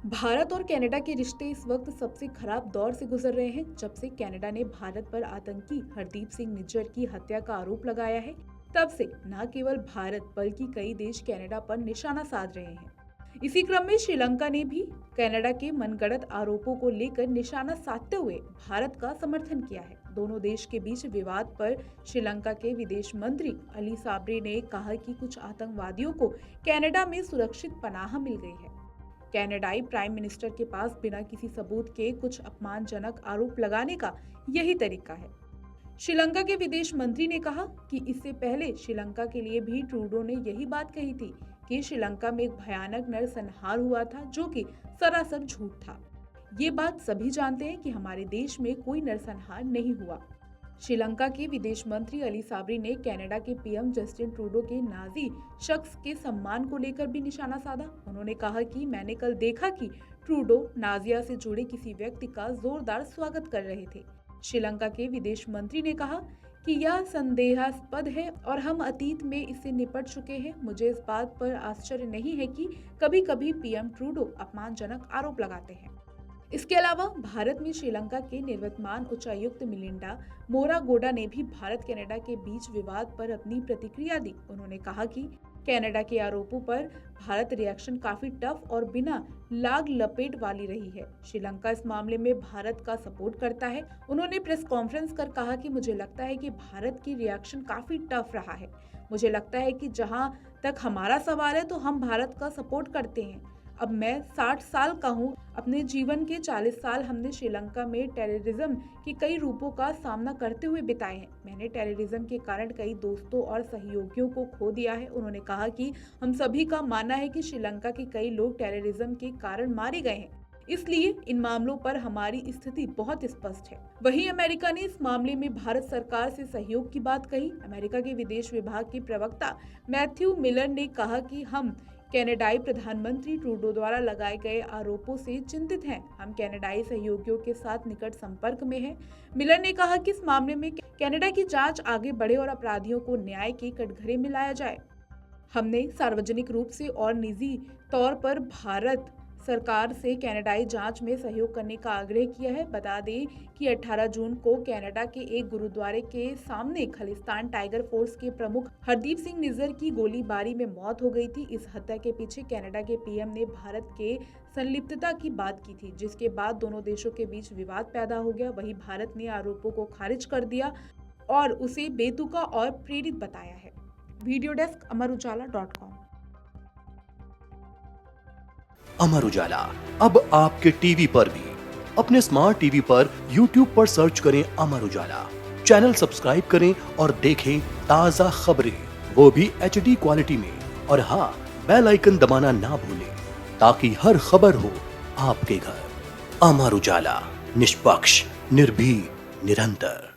भारत और कनाडा के रिश्ते इस वक्त सबसे खराब दौर से गुजर रहे हैं। जब से कनाडा ने भारत पर आतंकी हरदीप सिंह निज्जर की हत्या का आरोप लगाया है, तब से न केवल भारत बल्कि कई देश कनाडा पर निशाना साध रहे हैं। इसी क्रम में श्रीलंका ने भी कनाडा के मनगढ़ंत आरोपों को लेकर निशाना साधते हुए भारत का समर्थन किया है। दोनों देश के बीच विवाद पर श्रीलंका के विदेश मंत्री अली साबरी ने कहा कि कुछ आतंकवादियों को कनाडा में सुरक्षित पनाह मिल गई है। कनाडाई प्राइम मिनिस्टर के पास बिना किसी सबूत के कुछ अपमानजनक आरोप लगाने का यही तरीका है। श्रीलंका के विदेश मंत्री ने कहा कि इससे पहले श्रीलंका के लिए भी ट्रूडो ने यही बात कही थी कि श्रीलंका में एक भयानक नरसंहार हुआ था, जो कि सरासर झूठ था। ये बात सभी जानते हैं कि हमारे देश में कोई नरसंहार नहीं हुआ। श्रीलंका के विदेश मंत्री अली साबरी ने कनाडा के पीएम जस्टिन ट्रूडो के नाजी शख्स के सम्मान को लेकर भी निशाना साधा। उन्होंने कहा कि मैंने कल देखा कि ट्रूडो नाजिया से जुड़े किसी व्यक्ति का जोरदार स्वागत कर रहे थे। श्रीलंका के विदेश मंत्री ने कहा कि यह संदेहास्पद है और हम अतीत में इससे निपट चुके हैं। मुझे इस बात पर आश्चर्य नहीं है कि कभी-कभी पीएम ट्रूडो अपमानजनक आरोप लगाते हैं। इसके अलावा भारत में श्रीलंका के निवर्तमान उच्चायुक्त मिलिंडा मोरागोडा ने भी भारत कनाडा के बीच विवाद पर अपनी प्रतिक्रिया दी। उन्होंने कहा कि कनाडा के आरोपों पर भारत रिएक्शन काफी टफ और बिना लाग लपेट वाली रही है। श्रीलंका इस मामले में भारत का सपोर्ट करता है। उन्होंने प्रेस कॉन्फ्रेंस कर कहा कि मुझे लगता है कि भारत की रिएक्शन काफी टफ रहा है। मुझे लगता है कि जहां तक हमारा सवाल है तो हम भारत का सपोर्ट करते हैं। अब मैं 60 साल का हूँ। अपने जीवन के 40 साल हमने श्रीलंका में टेररिज्म के कई रूपों का सामना करते हुए बिताए हैं। मैंने टेररिज्म के कारण कई दोस्तों और सहयोगियों को खो दिया है। उन्होंने कहा कि हम सभी का मानना है कि श्रीलंका के कई लोग टेररिज्म के कारण मारे गए हैं, इसलिए इन मामलों पर हमारी स्थिति बहुत स्पष्ट है। वहीं अमेरिका ने इस मामले में भारत सरकार से सहयोग की बात कही। अमेरिका के विदेश विभाग के प्रवक्ता मैथ्यू मिलर ने कहा कि हम कनाडाई प्रधानमंत्री ट्रूडो द्वारा लगाए गए आरोपों से चिंतित हैं। हम कनाडाई सहयोगियों के साथ निकट संपर्क में हैं। मिलर ने कहा कि इस मामले में कनाडा की जांच आगे बढ़े और अपराधियों को न्याय के कटघरे में लाया जाए। हमने सार्वजनिक रूप से और निजी तौर पर भारत सरकार से कनाडाई जांच में सहयोग करने का आग्रह किया है। बता दें कि 18 जून को कनाडा के एक गुरुद्वारे के सामने खालिस्तान टाइगर फोर्स के प्रमुख हरदीप सिंह निज्जर की गोलीबारी में मौत हो गई थी। इस हत्या के पीछे कनाडा के पीएम ने भारत के संलिप्तता की बात की थी, जिसके बाद दोनों देशों के बीच विवाद पैदा हो गया। वहीं भारत ने आरोपों को खारिज कर दिया और उसे बेतुका और प्रेरित बताया है। Video desk अमरउजाला.com। अमर उजाला अब आपके टीवी पर भी। अपने स्मार्ट टीवी पर YouTube पर सर्च करें अमर उजाला, चैनल सब्सक्राइब करें और देखें ताजा खबरें, वो भी HD क्वालिटी में। और हाँ, बेल आइकन दबाना ना भूलें ताकि हर खबर हो आपके घर। अमर उजाला, निष्पक्ष, निर्भीक, निरंतर।